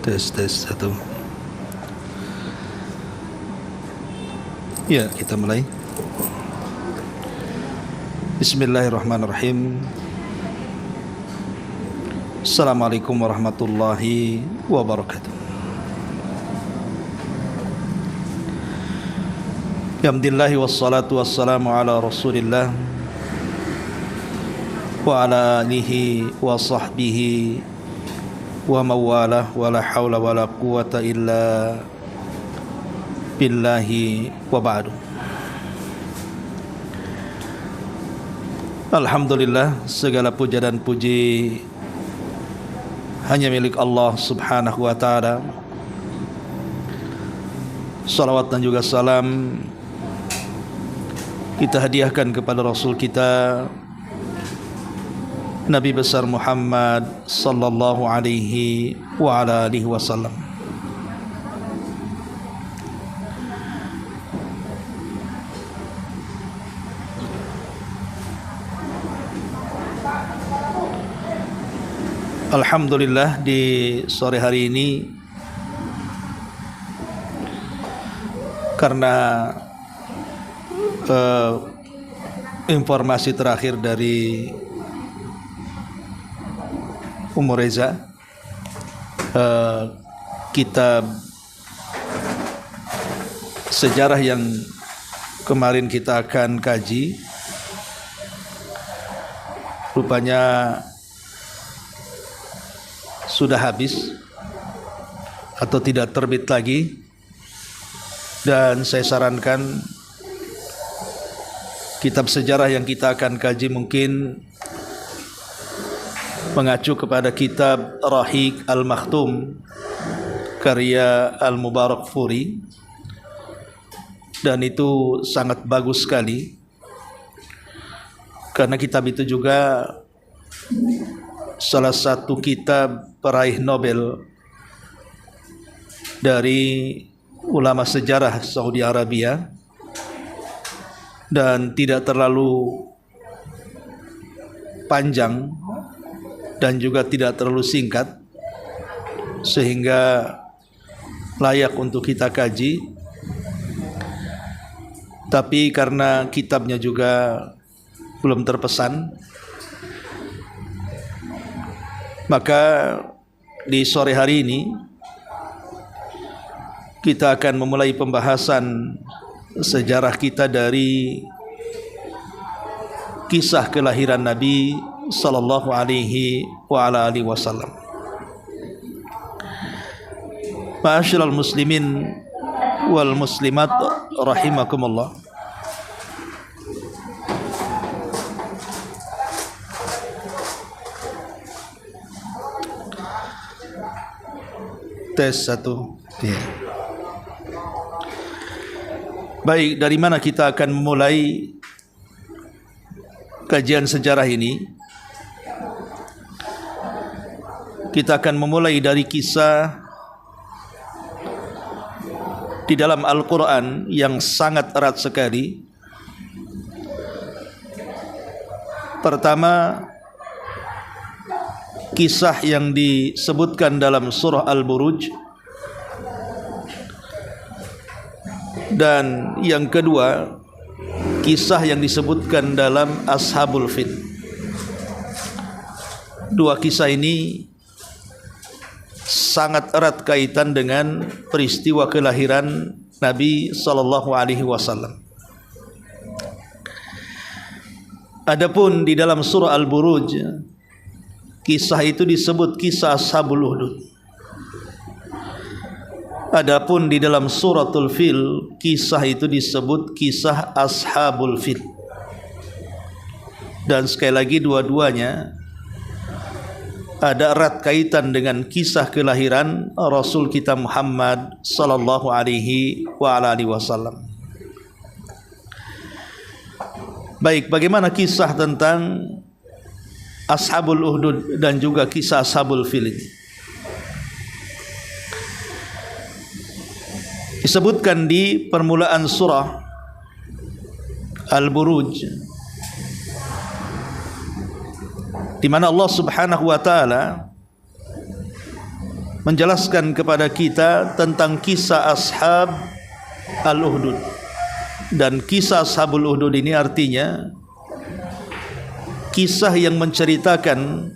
Tes satu. Ya, kita mulai. Bismillahirrahmanirrahim. Assalamualaikum warahmatullahi wabarakatuh. Alhamdulillah wassalatu wassalamu ala Rasulillah wa ala alihi wa sahbihi wa mawalah wa la hawla wa la quwata illa billahi wa ba'du. Alhamdulillah, segala puja dan puji hanya milik Allah subhanahu wa ta'ala. Salawat dan juga salam kita hadiahkan kepada Rasul kita Nabi besar Muhammad sallallahu alaihi wa ala alihi wasallam. Alhamdulillah, di sore hari ini karena informasi terakhir dari Ummu Reza, kitab sejarah yang kemarin kita akan kaji rupanya sudah habis atau tidak terbit lagi, dan saya sarankan kitab sejarah yang kita akan kaji mungkin mengacu kepada kitab Rahiq Al-Makhtum karya Al-Mubarakfuri, dan itu sangat bagus sekali karena kitab itu juga salah satu kitab peraih Nobel dari ulama sejarah Saudi Arabia dan tidak terlalu panjang dan juga tidak terlalu singkat sehingga layak untuk kita kaji. Tapi karena kitabnya juga belum terpesan, maka di sore hari ini kita akan memulai pembahasan sejarah kita dari kisah kelahiran Nabi sallallahu alaihi wa ala alihi wasallam. Ma'asyiral muslimin wal muslimat rahimakumullah. Tes satu. Ya. Baik, dari mana kita akan memulai kajian sejarah ini? Kita akan memulai dari kisah di dalam Al-Quran yang sangat erat sekali. Pertama, kisah yang disebutkan dalam surah Al-Buruj, dan yang kedua, kisah yang disebutkan dalam Ashabul Fil. Dua kisah ini sangat erat kaitan dengan peristiwa kelahiran Nabi sallallahu alaihi wasallam. Adapun di dalam surah Al-Buruj, kisah itu disebut kisah Ashabul Uhdud. Adapun di dalam suratul Fil, kisah itu disebut kisah Ashabul Fil. Dan sekali lagi dua-duanya ada erat kaitan dengan kisah kelahiran Rasul kita Muhammad sallallahu alaihi wa ala alihi wasallam. Baik, bagaimana kisah tentang Ashabul Uhdud dan juga kisah Ashabul Fil ini? Disebutkan di permulaan surah Al-Buruj di mana Allah Subhanahu wa taala menjelaskan kepada kita tentang kisah ashab al-Uhdud. Dan kisah ashabul Uhdud ini artinya kisah yang menceritakan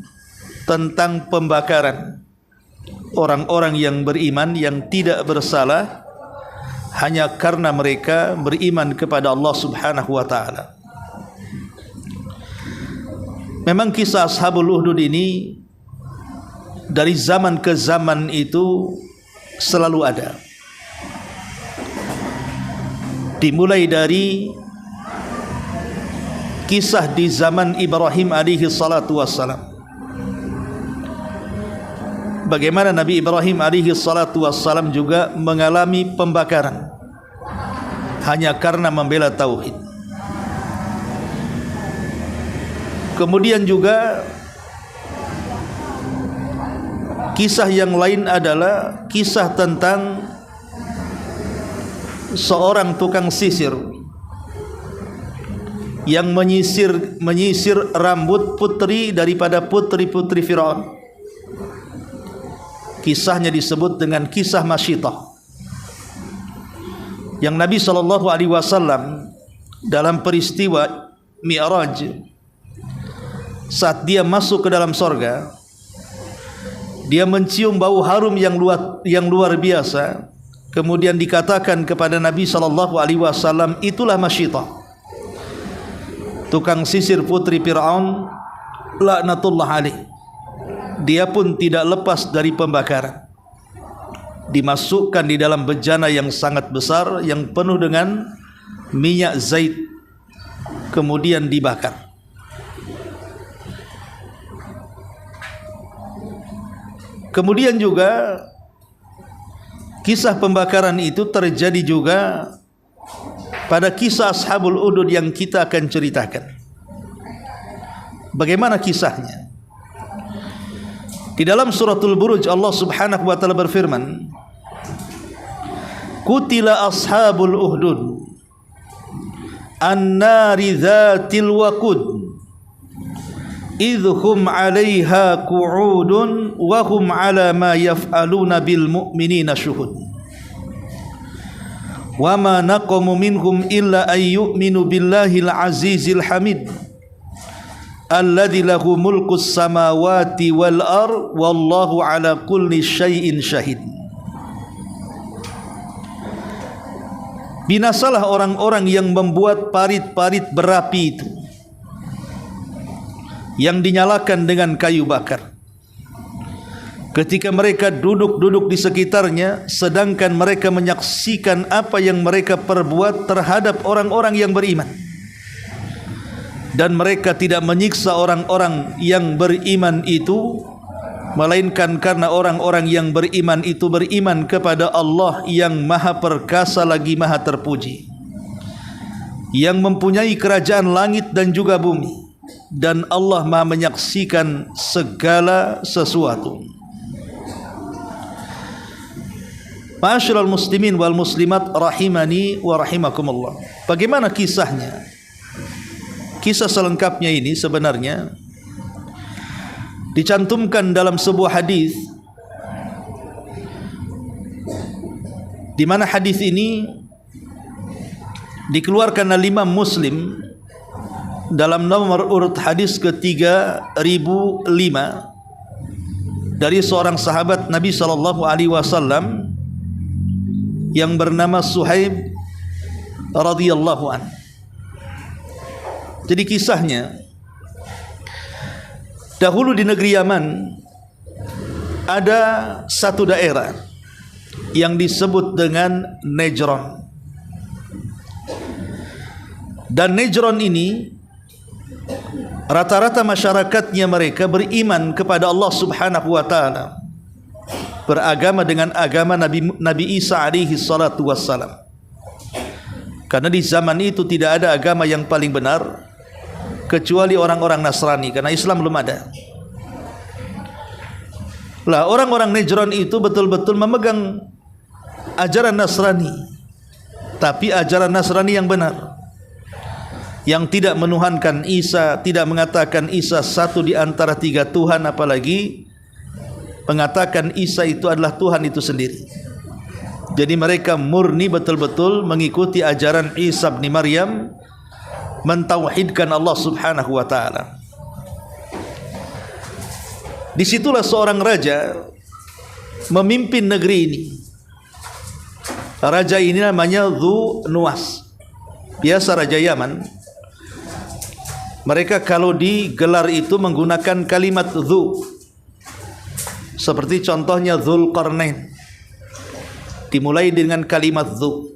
tentang pembakaran orang-orang yang beriman yang tidak bersalah hanya karena mereka beriman kepada Allah Subhanahu wa taala. Memang kisah ashabul Uhdud ini dari zaman ke zaman itu selalu ada. Dimulai dari kisah di zaman Ibrahim alaihi salatu wassalam, bagaimana Nabi Ibrahim alaihi salatu wassalam juga mengalami pembakaran hanya karena membela tauhid. Kemudian juga kisah yang lain adalah kisah tentang seorang tukang sisir yang menyisir rambut putri daripada putri-putri Firaun. Kisahnya disebut dengan kisah Masyitah, yang Nabi SAW dalam peristiwa Mi'raj, saat dia masuk ke dalam sorga, dia mencium bau harum yang luar biasa. Kemudian dikatakan kepada Nabi SAW, itulah Masyitah, tukang sisir putri Fir'aun laknatullah alaih. Dia pun tidak lepas dari pembakaran, dimasukkan di dalam bejana yang sangat besar yang penuh dengan minyak zait, kemudian dibakar. Kemudian juga kisah pembakaran itu terjadi juga pada kisah ashabul Uhdud yang kita akan ceritakan. Bagaimana kisahnya? Di dalam suratul Buruj Allah Subhanahu wa taala berfirman, Qutila ashabul Uhdud an-nari dzatil waqud idhum 'alaiha qu'udun wa hum 'ala ma yaf'aluna bil mu'minina syuhud wa ma naqamu minhum illa ay yu'minu billahil azizil hamid alladzi lahu mulkus samawati wal ard wallahu 'ala kulli syai'in syahid. Binasalah orang-orang yang membuat parit-parit berapi itu, yang dinyalakan dengan kayu bakar, ketika mereka duduk-duduk di sekitarnya, sedangkan mereka menyaksikan apa yang mereka perbuat terhadap orang-orang yang beriman, dan mereka tidak menyiksa orang-orang yang beriman itu, melainkan karena orang-orang yang beriman itu beriman kepada Allah yang maha perkasa lagi maha terpuji, yang mempunyai kerajaan langit dan juga bumi, dan Allah maha menyaksikan segala sesuatu. Ma'asyiral muslimin wal muslimat rahimani wa rahimakumullah. Bagaimana kisahnya? Kisah selengkapnya ini sebenarnya dicantumkan dalam sebuah hadis, di mana hadis ini dikeluarkan oleh Imam Muslim dalam nomor urut hadis ke-3005 dari seorang sahabat Nabi SAW yang bernama Suhaib radhiyallahu anhu. Jadi kisahnya, dahulu di negeri Yaman ada satu daerah yang disebut dengan Najran. Dan Najran ini rata-rata masyarakatnya mereka beriman kepada Allah Subhanahu wa taala, beragama dengan agama Nabi Isa alaihi salatu wassalam. Karena di zaman itu tidak ada agama yang paling benar kecuali orang-orang Nasrani, karena Islam belum ada. Lah orang-orang Najran itu betul-betul memegang ajaran Nasrani, tapi ajaran Nasrani yang benar. yang tidak menuhankan Isa, tidak mengatakan Isa satu di antara tiga Tuhan, apalagi mengatakan Isa itu adalah Tuhan itu sendiri. Jadi mereka murni betul-betul mengikuti ajaran Isa bin Maryam, mentauhidkan Allah Subhanahu wa taala. Disitulah seorang raja memimpin negeri ini. Raja ini namanya Dzu Nuwas. Biasa raja Yaman, mereka kalau digelar itu menggunakan kalimat Dzu. Seperti contohnya Dzulqarnain, dimulai dengan kalimat Dzu.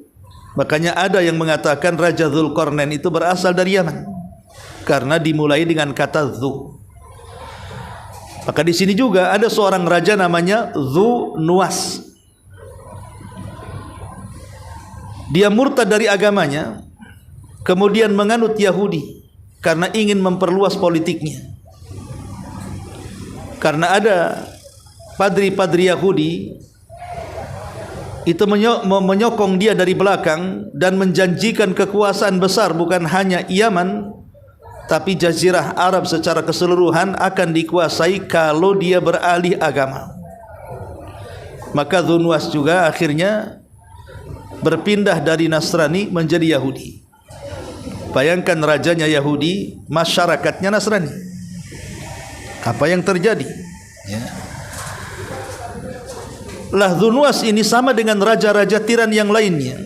Makanya ada yang mengatakan Raja Dzulqarnain itu berasal dari Yaman, karena dimulai dengan kata Dzu. Maka di sini juga ada seorang raja namanya Dzu Nuwas. Dia murtad dari agamanya, kemudian menganut Yahudi karena ingin memperluas politiknya. Karena ada padri-padri Yahudi itu menyokong dia dari belakang dan menjanjikan kekuasaan besar, bukan hanya Yaman tapi jazirah Arab secara keseluruhan akan dikuasai kalau dia beralih agama. Maka Dzu Nuwas juga akhirnya berpindah dari Nasrani menjadi Yahudi. Bayangkan rajanya Yahudi, masyarakatnya Nasrani. Apa yang terjadi? Ya. Lah Dzu Nuwas ini sama dengan raja-raja tiran yang lainnya,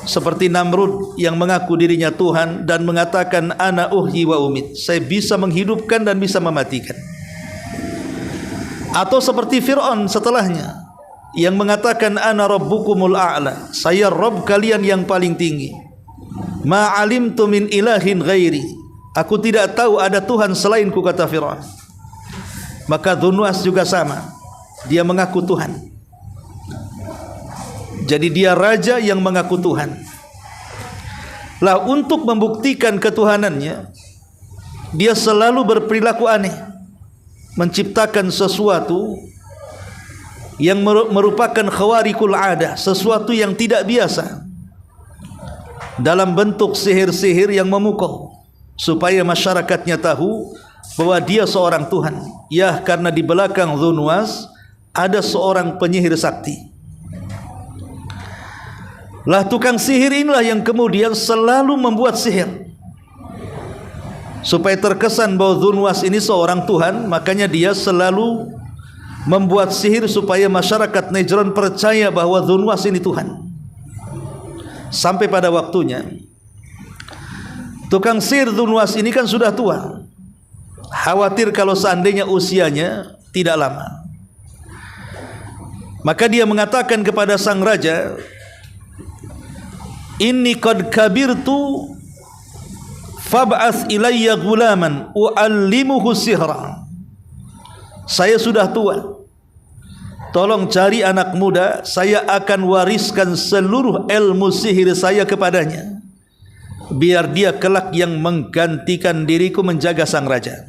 seperti Namrud yang mengaku dirinya Tuhan dan mengatakan ana uhyi wa umit, saya bisa menghidupkan dan bisa mematikan. Atau seperti Fir'aun setelahnya yang mengatakan ana rabbukumul a'la, saya Rabb kalian yang paling tinggi. Ma alimtu min ilahin ghairi, aku tidak tahu ada Tuhan selainku, kata Fir'aun. Maka Dzu Nuwas juga sama, dia mengaku Tuhan. Jadi dia raja yang mengaku Tuhan. Lah untuk membuktikan ketuhanannya, dia selalu berperilaku aneh, menciptakan sesuatu yang merupakan khawariqul adah, sesuatu yang tidak biasa, dalam bentuk sihir-sihir yang memukau, supaya masyarakatnya tahu bahwa dia seorang Tuhan. Ya, karena di belakang Dzu Nuwas ada seorang penyihir sakti. Lah tukang sihir inilah yang kemudian selalu membuat sihir supaya terkesan bahwa Dzu Nuwas ini seorang Tuhan. Makanya dia selalu membuat sihir supaya masyarakat Najran percaya bahwa Dzu Nuwas ini Tuhan. Sampai pada waktunya tukang sihir Dzu Nuwas ini kan sudah tua, khawatir kalau seandainya usianya tidak lama. Maka dia mengatakan kepada sang raja, inni qad kabirtu fab'ath ilayya gulaman u'allimuhu sihra. Saya sudah tua, tolong cari anak muda, saya akan wariskan seluruh ilmu sihir saya kepadanya, biar dia kelak yang menggantikan diriku menjaga sang raja.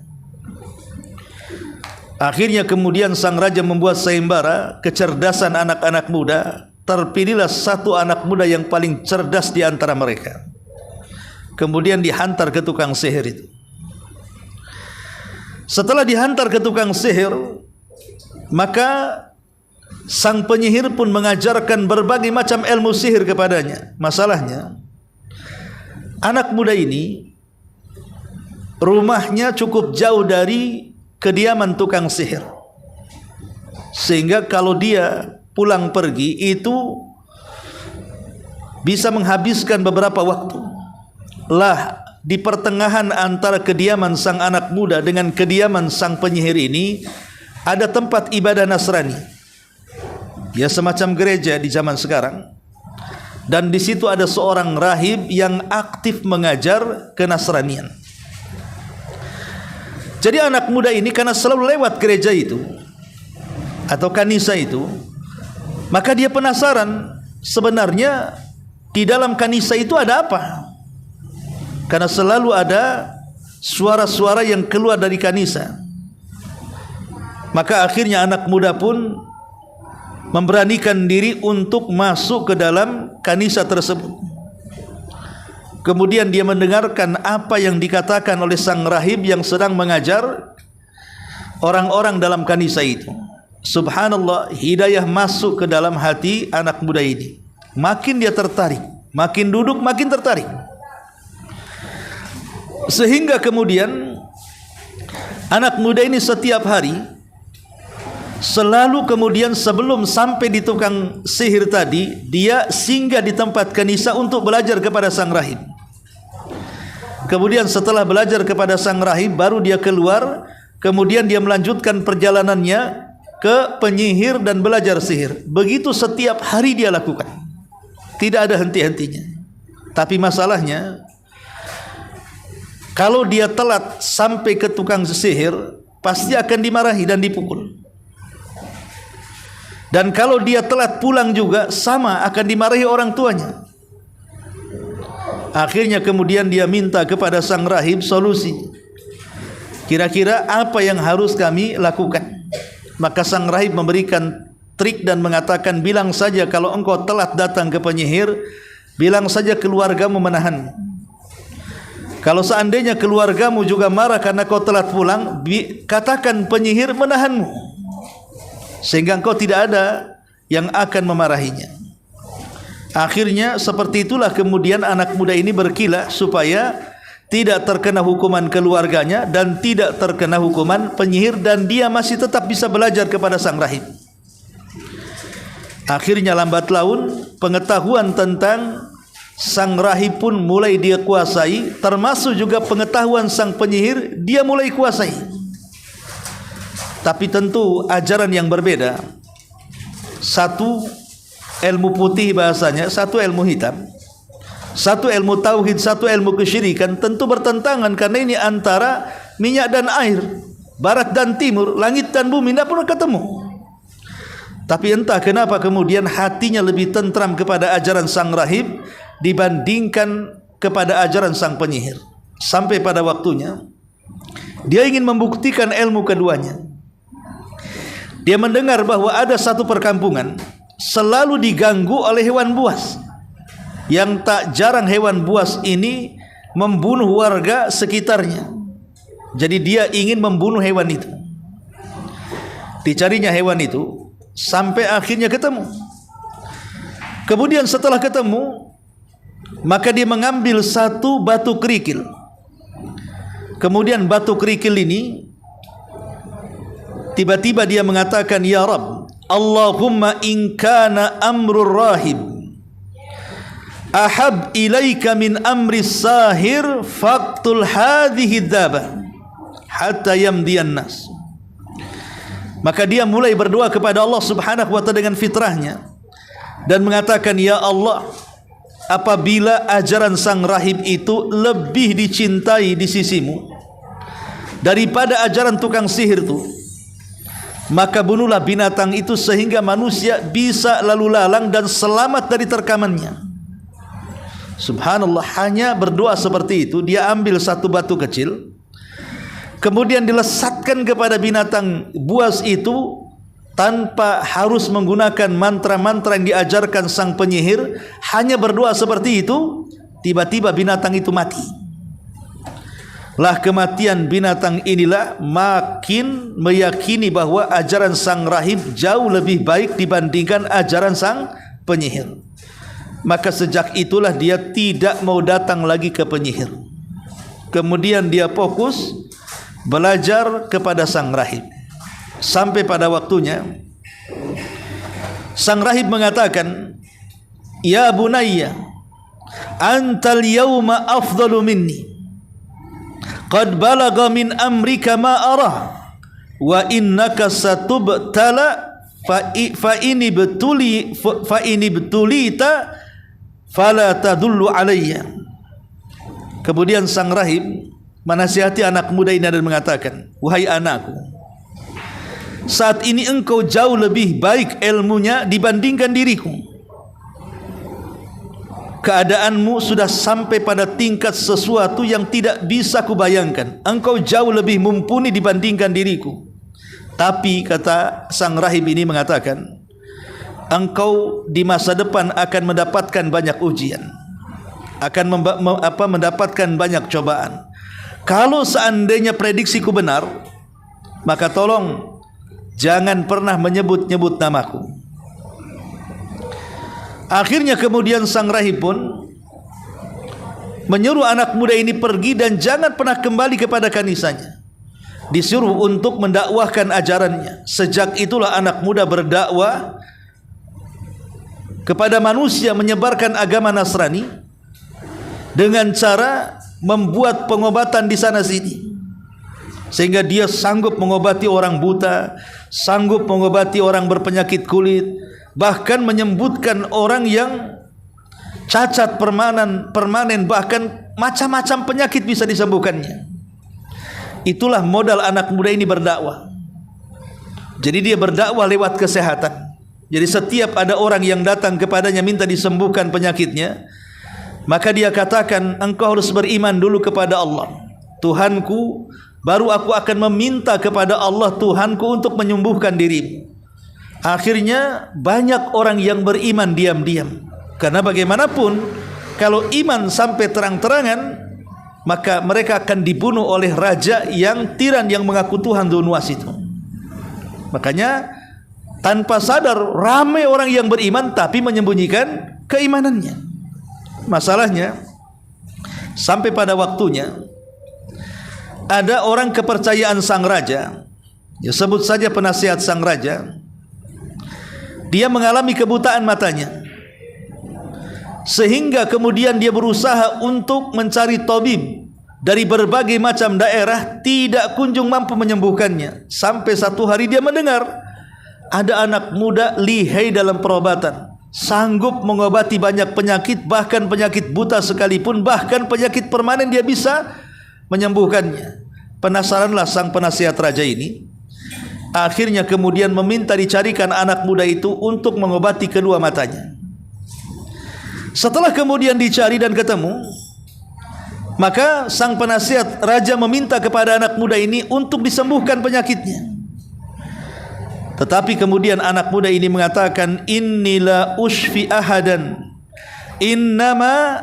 Akhirnya kemudian sang raja membuat sayembara kecerdasan anak-anak muda. Terpilihlah satu anak muda yang paling cerdas di antara mereka, kemudian dihantar ke tukang sihir itu. Setelah dihantar ke tukang sihir, maka sang penyihir pun mengajarkan berbagai macam ilmu sihir kepadanya. Masalahnya, anak muda ini rumahnya cukup jauh dari kediaman tukang sihir, sehingga kalau dia pulang pergi itu bisa menghabiskan beberapa waktu. Lah di pertengahan antara kediaman sang anak muda dengan kediaman sang penyihir ini ada tempat ibadah Nasrani, ya semacam gereja di zaman sekarang. Dan di situ ada seorang rahib yang aktif mengajar kenasranian. Jadi anak muda ini karena selalu lewat gereja itu atau kanisa itu, maka dia penasaran sebenarnya di dalam kanisa itu ada apa. Karena selalu ada suara-suara yang keluar dari kanisa. Maka akhirnya anak muda pun memberanikan diri untuk masuk ke dalam kanisa tersebut. Kemudian dia mendengarkan apa yang dikatakan oleh sang rahib yang sedang mengajar orang-orang dalam kanisa itu. Subhanallah, hidayah masuk ke dalam hati anak muda ini. Makin dia tertarik, makin duduk makin tertarik. Sehingga kemudian anak muda ini setiap hari selalu kemudian sebelum sampai di tukang sihir tadi, dia singgah di tempat kanisa untuk belajar kepada sang rahib. Kemudian setelah belajar kepada sang rahib, baru dia keluar. Kemudian dia melanjutkan perjalanannya ke penyihir dan belajar sihir. Begitu setiap hari dia lakukan, tidak ada henti-hentinya. Tapi masalahnya, kalau dia telat sampai ke tukang sihir, pasti akan dimarahi dan dipukul. Dan kalau dia telat pulang juga sama, akan dimarahi orang tuanya. Akhirnya kemudian dia minta kepada sang rahib solusi. Kira-kira apa yang harus kami lakukan? Maka sang rahib memberikan trik dan mengatakan, bilang saja kalau engkau telat datang ke penyihir, bilang saja keluargamu menahan. Kalau seandainya keluargamu juga marah karena kau telat pulang, katakan penyihir menahanmu, sehingga engkau tidak ada yang akan memarahinya. Akhirnya seperti itulah kemudian anak muda ini berkilah supaya tidak terkena hukuman keluarganya dan tidak terkena hukuman penyihir, dan dia masih tetap bisa belajar kepada sang rahib. Akhirnya lambat laun pengetahuan tentang sang rahib pun mulai dia kuasai, termasuk juga pengetahuan sang penyihir dia mulai kuasai. Tapi tentu ajaran yang berbeda. Satu ilmu putih bahasanya, satu ilmu hitam. Satu ilmu tauhid, satu ilmu kesyirikan. Tentu bertentangan, karena ini antara minyak dan air, barat dan timur, langit dan bumi, tidak pernah ketemu. Tapi entah kenapa kemudian hatinya lebih tentram kepada ajaran sang rahib dibandingkan kepada ajaran sang penyihir. Sampai pada waktunya dia ingin membuktikan ilmu keduanya. Dia mendengar bahwa ada satu perkampungan selalu diganggu oleh hewan buas, yang tak jarang hewan buas ini membunuh warga sekitarnya. Jadi dia ingin membunuh hewan itu. Dicarinya hewan itu sampai akhirnya ketemu. Kemudian setelah ketemu, maka dia mengambil satu batu kerikil. Kemudian batu kerikil ini tiba-tiba dia mengatakan, ya Rabb, Allahumma in kana amrul rahib ahab ilaika min amri sahir faqtul hadhihi dzaba hatta yamdiyan nas. Maka dia mulai berdoa kepada Allah Subhanahu wa taala dengan fitrahnya dan mengatakan, ya Allah, apabila ajaran sang rahib itu lebih dicintai di sisimu daripada ajaran tukang sihir itu, maka bunuhlah binatang itu sehingga manusia bisa lalu lalang dan selamat dari terkamannya. Subhanallah, hanya berdoa seperti itu, dia ambil satu batu kecil, kemudian dilesatkan kepada binatang buas itu tanpa harus menggunakan mantra-mantra yang diajarkan sang penyihir. Hanya berdoa seperti itu, tiba-tiba binatang itu mati. Lah kematian binatang inilah makin meyakini bahwa ajaran sang rahib jauh lebih baik dibandingkan ajaran sang penyihir. Maka sejak itulah dia tidak mau datang lagi ke penyihir. Kemudian dia fokus belajar kepada sang rahib. Sampai pada waktunya sang rahib mengatakan, ya bunayya, antal yawma afdalu minni, qad balagha min amrika ma arah, wa innaka satubtala fa ini betulita fala tadullu alayya. Kemudian sang rahib menasihati anak muda ini dan mengatakan, wahai anakku, saat ini engkau jauh lebih baik ilmunya dibandingkan diriku. Keadaanmu sudah sampai pada tingkat sesuatu yang tidak bisa kubayangkan. Engkau jauh lebih mumpuni dibandingkan diriku. Tapi kata sang rahib ini mengatakan, engkau di masa depan akan mendapatkan banyak ujian. akan mendapatkan banyak cobaan. Kalau seandainya prediksiku benar, maka tolong jangan pernah menyebut-nyebut namaku. Akhirnya kemudian sang rahib pun menyuruh anak muda ini pergi dan jangan pernah kembali kepada kanisannya. Disuruh untuk mendakwahkan ajarannya. Sejak itulah anak muda berdakwah kepada manusia, menyebarkan agama Nasrani dengan cara membuat pengobatan di sana sini, sehingga dia sanggup mengobati orang buta, sanggup mengobati orang berpenyakit kulit, bahkan menyembuhkan orang yang cacat permanen, bahkan macam-macam penyakit bisa disembuhkannya. Itulah modal anak muda ini berdakwah. Jadi dia berdakwah lewat kesehatan. Jadi setiap ada orang yang datang kepadanya minta disembuhkan penyakitnya, maka dia katakan, engkau harus beriman dulu kepada Allah Tuhanku, baru aku akan meminta kepada Allah Tuhanku untuk menyembuhkan dirimu. Akhirnya banyak orang yang beriman diam-diam. Karena bagaimanapun kalau iman sampai terang-terangan, maka mereka akan dibunuh oleh raja yang tiran yang mengaku Tuhan Dzunwas itu. Makanya tanpa sadar ramai orang yang beriman tapi menyembunyikan keimanannya. Masalahnya sampai pada waktunya ada orang kepercayaan sang raja, ya sebut saja penasihat sang raja, dia mengalami kebutaan matanya, sehingga kemudian dia berusaha untuk mencari tabib dari berbagai macam daerah, tidak kunjung mampu menyembuhkannya. Sampai satu hari dia mendengar ada anak muda lihai dalam perobatan, sanggup mengobati banyak penyakit, bahkan penyakit buta sekalipun, bahkan penyakit permanen dia bisa menyembuhkannya. Penasaranlah sang penasihat raja ini. Akhirnya kemudian meminta dicarikan anak muda itu untuk mengobati kedua matanya. Setelah kemudian dicari dan ketemu, maka sang penasihat raja meminta kepada anak muda ini untuk disembuhkan penyakitnya. Tetapi kemudian anak muda ini mengatakan, innila ushfi ahadan innama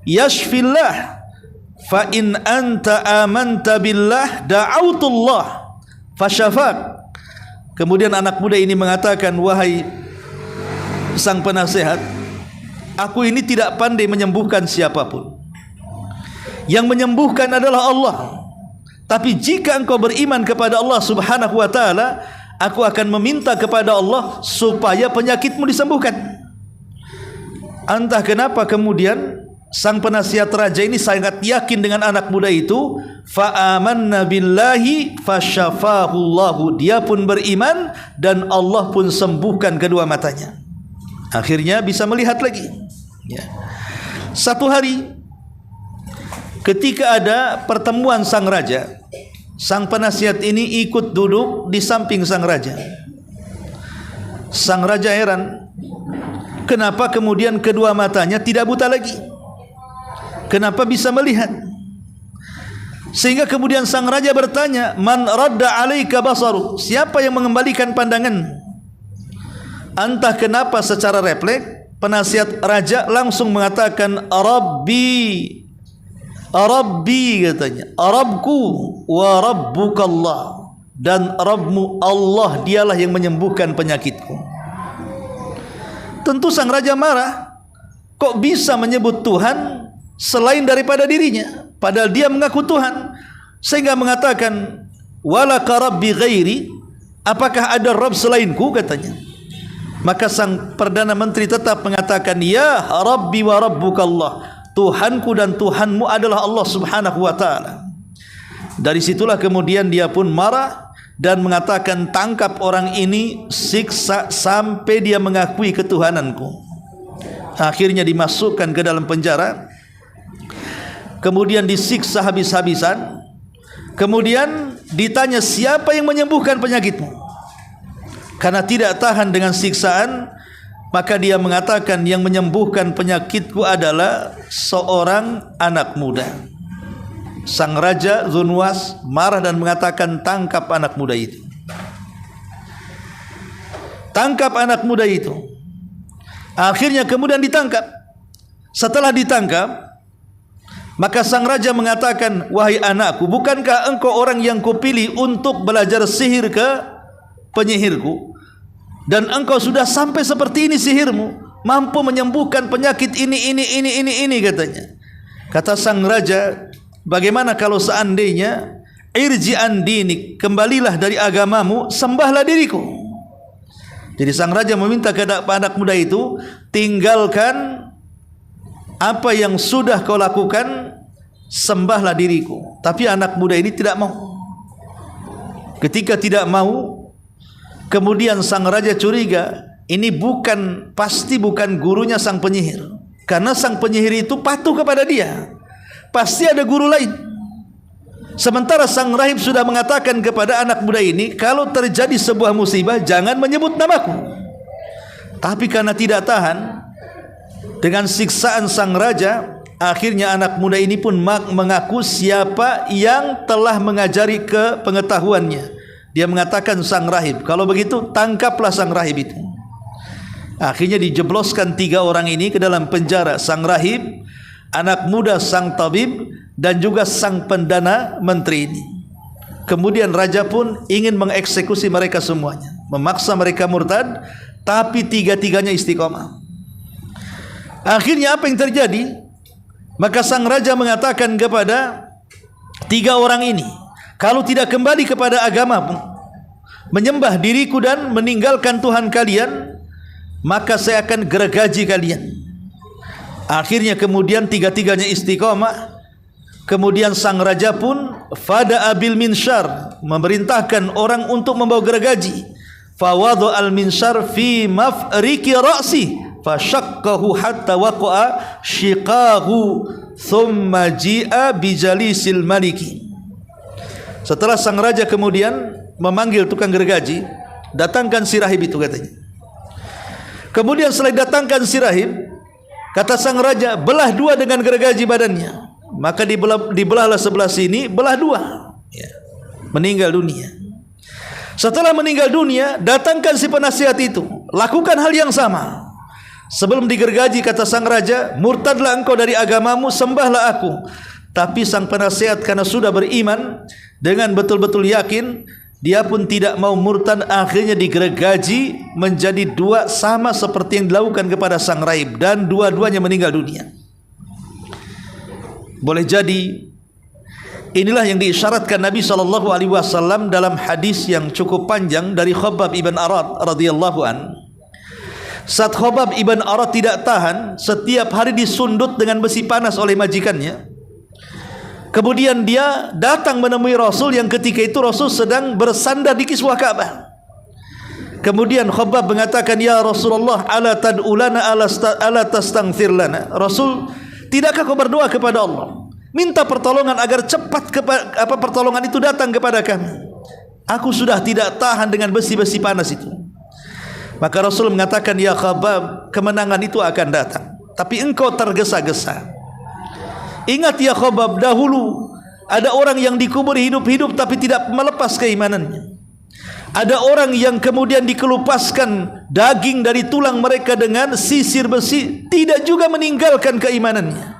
yashfillah fa in anta amanta billah da'autullah fasyafak. Kemudian anak muda ini mengatakan, wahai sang penasehat, aku ini tidak pandai menyembuhkan siapapun. Yang menyembuhkan adalah Allah. Tapi jika engkau beriman kepada Allah Subhanahu wa ta'ala, aku akan meminta kepada Allah supaya penyakitmu disembuhkan. Entah kenapa kemudian sang penasihat raja ini sangat yakin dengan anak muda itu. Fa'amanna billahi fasyafahullahu. Dia pun beriman dan Allah pun sembuhkan kedua matanya. Akhirnya bisa melihat lagi. Ya. Satu hari ketika ada pertemuan sang raja, sang penasihat ini ikut duduk di samping sang raja. Sang raja heran, kenapa kemudian kedua matanya tidak buta lagi? Kenapa bisa melihat? Sehingga kemudian sang raja bertanya, man radda alaika basaru? Siapa yang mengembalikan pandangan? Entah kenapa secara refleks penasihat raja langsung mengatakan, Rabbi, Rabbi katanya, Rabbku wa Rabbukallah, dan Rabbmu Allah, dialah yang menyembuhkan penyakitku. Tentu sang raja marah, kok bisa menyebut Tuhan selain daripada dirinya, padahal dia mengaku Tuhan. Sehingga mengatakan, walaka Rabbi ghairi, apakah ada Rabb selainku katanya. Maka sang Perdana Menteri tetap mengatakan, ya Rabbi wa Rabbukallah, Tuhanku dan Tuhanmu adalah Allah Subhanahu wa ta'ala. Dari situlah kemudian dia pun marah dan mengatakan, tangkap orang ini, siksa sampai dia mengakui ketuhananku. Akhirnya dimasukkan ke dalam penjara, kemudian disiksa habis-habisan. Kemudian ditanya, siapa yang menyembuhkan penyakitmu? Karena tidak tahan dengan siksaan, maka dia mengatakan, yang menyembuhkan penyakitku adalah seorang anak muda. Sang raja Dzunwas marah dan mengatakan, tangkap anak muda itu. Tangkap anak muda itu. Akhirnya kemudian ditangkap. Setelah ditangkap, maka sang raja mengatakan, wahai anakku, bukankah engkau orang yang kupilih untuk belajar sihir ke penyihirku? Dan engkau sudah sampai seperti ini sihirmu, mampu menyembuhkan penyakit ini katanya. Kata sang raja, bagaimana kalau seandainya irji an dinik, kembalilah dari agamamu, sembahlah diriku. Jadi sang raja meminta kepada anak muda itu, tinggalkan apa yang sudah kau lakukan, sembahlah diriku. Tapi anak muda ini tidak mau. Ketika tidak mau, kemudian sang raja curiga, ini pasti bukan gurunya sang penyihir. Karena sang penyihir itu patuh kepada dia, pasti ada guru lain. Sementara sang rahib sudah mengatakan kepada anak muda ini, kalau terjadi sebuah musibah jangan menyebut namaku. Tapi karena tidak tahan dengan siksaan sang raja, akhirnya anak muda ini pun mengaku siapa yang telah mengajari kepengetahuannya. Dia mengatakan sang rahib, kalau begitu tangkaplah sang rahib itu. Akhirnya dijebloskan 3 orang ini ke dalam penjara, sang rahib, anak muda sang tabib, dan juga sang pendana menteri ini. Kemudian raja pun ingin mengeksekusi mereka semuanya, memaksa mereka murtad, tapi 3-tiganya istiqomah. Akhirnya apa yang terjadi? Maka sang raja mengatakan kepada 3 orang ini, kalau tidak kembali kepada agamamu, menyembah diriku dan meninggalkan Tuhan kalian, maka saya akan gergaji kalian. Akhirnya kemudian 3-tiganya istiqomah. Kemudian sang raja pun fada abil minsyar, memerintahkan orang untuk membawa gergaji. Fawadu al minsyar fi mafriki ra'si, fashaqqahu hatta waqa'a shiqahu, thumma ji'a bijalisil maliki. Setelah sang raja kemudian memanggil tukang gergaji, datangkan si rahib itu katanya. Kemudian setelah datangkan si rahib, kata sang raja, belah 2 dengan gergaji badannya. Maka dibelahlah sebelah sini, belah 2, ya, meninggal dunia. Setelah meninggal dunia, datangkan si penasihat itu, lakukan hal yang sama. Sebelum digergaji, kata sang raja, murtadlah engkau dari agamamu, sembahlah aku. Tapi sang penasihat karena sudah beriman dengan betul-betul yakin, dia pun tidak mau murtad. Akhirnya digergaji menjadi 2, sama seperti yang dilakukan kepada sang rahib, dan dua-duanya meninggal dunia. Boleh jadi inilah yang diisyaratkan Nabi SAW dalam hadis yang cukup panjang dari Khabbab ibn Arad radhiyallahu an. Saat Khabbab ibn Arad tidak tahan, setiap hari disundut dengan besi panas oleh majikannya. Kemudian dia datang menemui Rasul yang ketika itu Rasul sedang bersandar di kiswah Ka'bah. Kemudian Khabbab mengatakan, ya Rasulullah, ala tad'ulana ala tastaghfir lana. Rasul, tidakkah kau berdoa kepada Allah, minta pertolongan agar cepat pertolongan itu datang kepada kami? Aku sudah tidak tahan dengan besi-besi panas itu. Maka Rasul mengatakan, ya Khabbab, kemenangan itu akan datang, tapi engkau tergesa-gesa. Ingat ya Khabbab, dahulu ada orang yang dikubur hidup-hidup tapi tidak melepas keimanannya. Ada orang yang kemudian dikelupaskan daging dari tulang mereka dengan sisir besi, tidak juga meninggalkan keimanannya.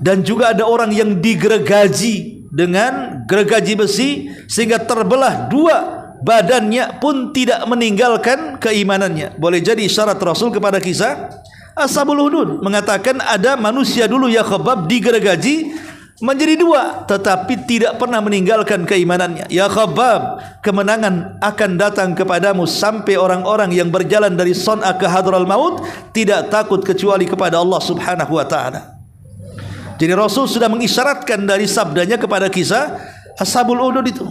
Dan juga ada orang yang digergaji dengan gergaji besi sehingga terbelah 2 badannya pun tidak meninggalkan keimanannya. Boleh jadi syarat Rasul kepada kisah Ashabul Hudud, mengatakan ada manusia dulu ya Khabbab digergaji menjadi 2 tetapi tidak pernah meninggalkan keimanannya. Ya Khabbab, kemenangan akan datang kepadamu sampai orang-orang yang berjalan dari Son'a ke Hadral Maut tidak takut kecuali kepada Allah Subhanahu wa taala. Jadi Rasul sudah mengisyaratkan dari sabdanya kepada kisah Ashabul Hudud itu,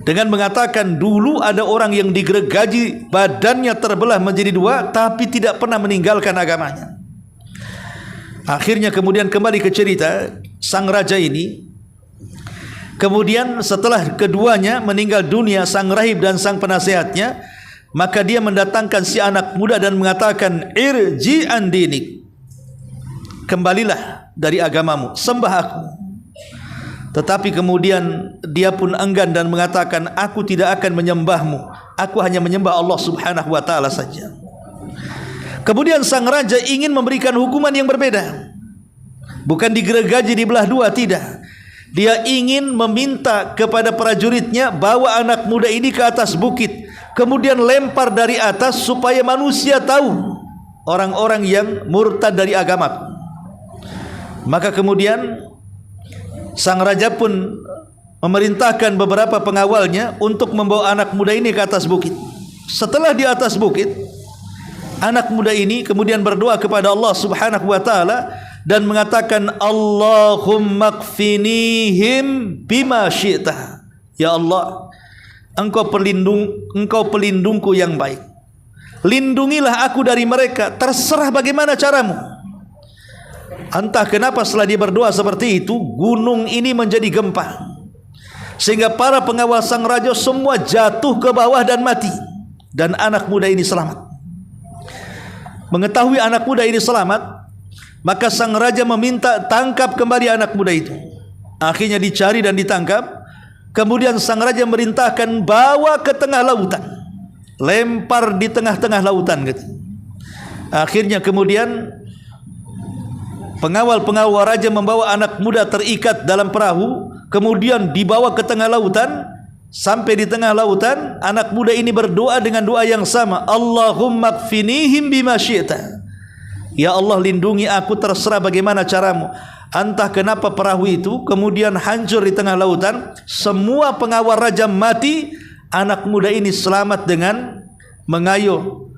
dengan mengatakan dulu ada orang yang digergaji, badannya terbelah menjadi 2 tapi tidak pernah meninggalkan agamanya. Akhirnya kemudian kembali ke cerita sang raja ini. Kemudian setelah keduanya meninggal dunia, sang rahib dan sang penasehatnya, maka dia mendatangkan si anak muda dan mengatakan, irji an dinik, kembalilah dari agamamu, sembah aku. Tetapi kemudian dia pun enggan dan mengatakan, aku tidak akan menyembahmu, aku hanya menyembah Allah Subhanahu wa taala saja. Kemudian sang raja ingin memberikan hukuman yang berbeda. Bukan digergaji di belah dua, tidak. Dia ingin meminta kepada prajuritnya, bawa anak muda ini ke atas bukit, kemudian lempar dari atas supaya manusia tahu orang-orang yang murtad dari agama. Maka kemudian sang raja pun memerintahkan beberapa pengawalnya untuk membawa anak muda ini ke atas bukit. Setelah di atas bukit, anak muda ini kemudian berdoa kepada Allah Subhanahu wa taala dan mengatakan, Allahumma kfinihim bima syi'ta. Ya Allah, Engkau pelindungku yang baik. Lindungilah aku dari mereka, terserah bagaimana caramu. Entah kenapa setelah dia berdoa seperti itu, gunung ini menjadi gempa, sehingga para pengawal sang raja semua jatuh ke bawah dan mati, dan anak muda ini selamat. Mengetahui anak muda ini selamat, maka sang raja meminta tangkap kembali anak muda itu. Akhirnya dicari dan ditangkap. Kemudian sang raja merintahkan bawa ke tengah lautan, lempar di tengah-tengah lautan gitu. Akhirnya kemudian pengawal-pengawal raja membawa anak muda terikat dalam perahu, kemudian dibawa ke tengah lautan. Sampai di tengah lautan, anak muda ini berdoa dengan doa yang sama, Allahumma kfinihim bima syi'ta. Ya Allah, lindungi aku, terserah bagaimana caramu. Entah kenapa perahu itu kemudian hancur di tengah lautan. Semua pengawal raja mati. Anak muda ini selamat dengan mengayuh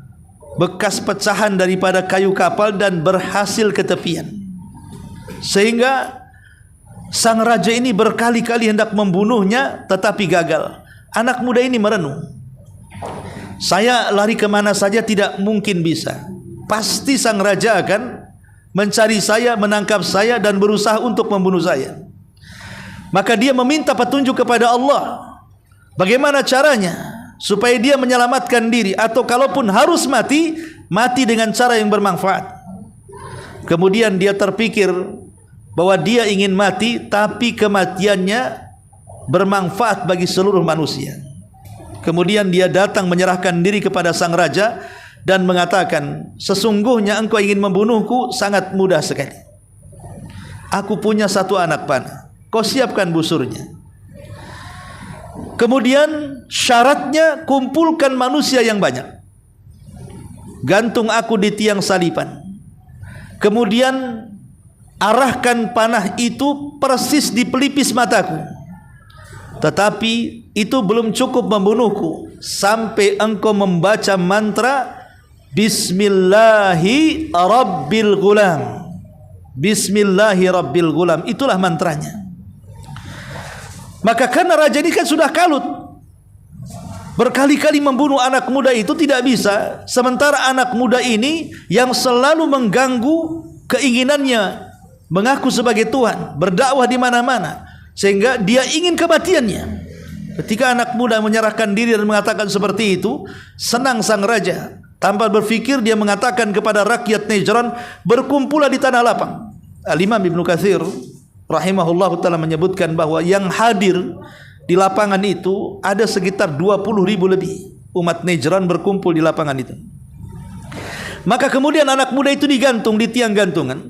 bekas pecahan daripada kayu kapal dan berhasil ke tepian. Sehingga sang raja ini berkali-kali hendak membunuhnya, tetapi gagal. Anak muda ini merenung, saya lari kemana saja tidak mungkin bisa. Pasti sang raja akan mencari saya, menangkap saya, dan berusaha untuk membunuh saya. Maka dia meminta petunjuk kepada Allah, bagaimana caranya supaya dia menyelamatkan diri, atau kalaupun harus mati, mati dengan cara yang bermanfaat. Kemudian dia terpikir bahwa dia ingin mati, tapi kematiannya bermanfaat bagi seluruh manusia. Kemudian dia datang menyerahkan diri kepada sang raja dan mengatakan, sesungguhnya engkau ingin membunuhku sangat mudah sekali. Aku punya satu anak panah, kau siapkan busurnya. Kemudian syaratnya, kumpulkan manusia yang banyak, gantung aku di tiang salipan, kemudian arahkan panah itu persis di pelipis mataku. Tetapi itu belum cukup membunuhku sampai engkau membaca mantra Bismillahi Rabbil Ghulam. Bismillahi Rabbil Ghulam, itulah mantranya. Maka karena raja ini kan sudah kalut, berkali-kali membunuh anak muda itu tidak bisa. Sementara anak muda ini yang selalu mengganggu keinginannya mengaku sebagai Tuhan, berdakwah di mana-mana, sehingga dia ingin kematiannya. Ketika anak muda menyerahkan diri dan mengatakan seperti itu, senang sang raja. Tanpa berfikir dia mengatakan kepada rakyat Najran, berkumpulah di tanah lapang. Al-Imam Ibnu Katsir rahimahullah ta'ala menyebutkan bahwa yang hadir di lapangan itu ada sekitar 20.000 lebih. Umat Najran berkumpul di lapangan itu. Maka kemudian anak muda itu digantung di tiang gantungan.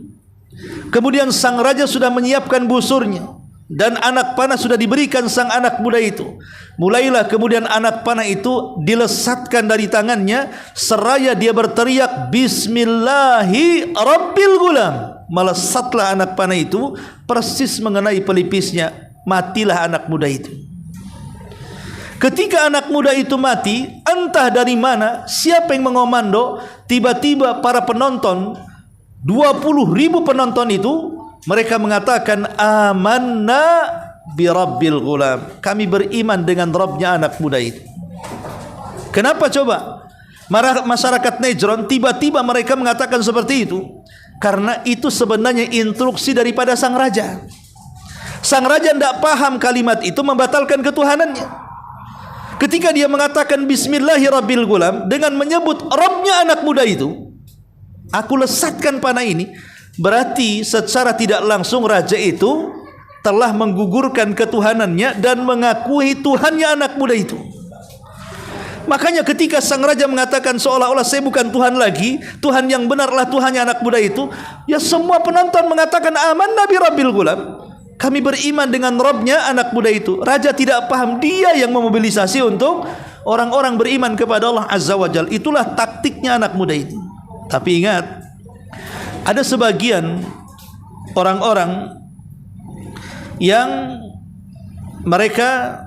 Kemudian sang raja sudah menyiapkan busurnya, dan anak panah sudah diberikan sang anak muda itu. Mulailah kemudian anak panah itu dilesatkan dari tangannya, seraya dia berteriak Bismillahi Rabbil Ghulam. Melesatlah anak panah itu persis mengenai pelipisnya. Matilah anak muda itu. Ketika anak muda itu mati, entah dari mana, siapa yang mengomando, tiba-tiba para penonton, 20.000 penonton itu, mereka mengatakan amanna bi Rabbil Ghulam. Kami beriman dengan Rabbnya anak muda itu. Kenapa coba? Masyarakat Najran tiba-tiba mereka mengatakan seperti itu, karena itu sebenarnya instruksi daripada sang raja. Sang raja tidak paham kalimat itu membatalkan ketuhanannya. Ketika dia mengatakan Bismillahi Rabbil Ghulam dengan menyebut Rabbnya anak muda itu, aku lesatkan panah ini, berarti secara tidak langsung raja itu telah menggugurkan ketuhanannya dan mengakui Tuhannya anak muda itu. Makanya ketika sang raja mengatakan seolah-olah saya bukan Tuhan lagi, Tuhan yang benarlah Tuhannya anak muda itu, ya semua penonton mengatakan aman Nabi Rabbil Ghulam. Kami beriman dengan Rabbnya anak muda itu. Raja tidak paham, dia yang memobilisasi untuk orang-orang beriman kepada Allah Azza wa Jalla. Itulah taktiknya anak muda itu. Tapi ingat, ada sebagian orang-orang yang mereka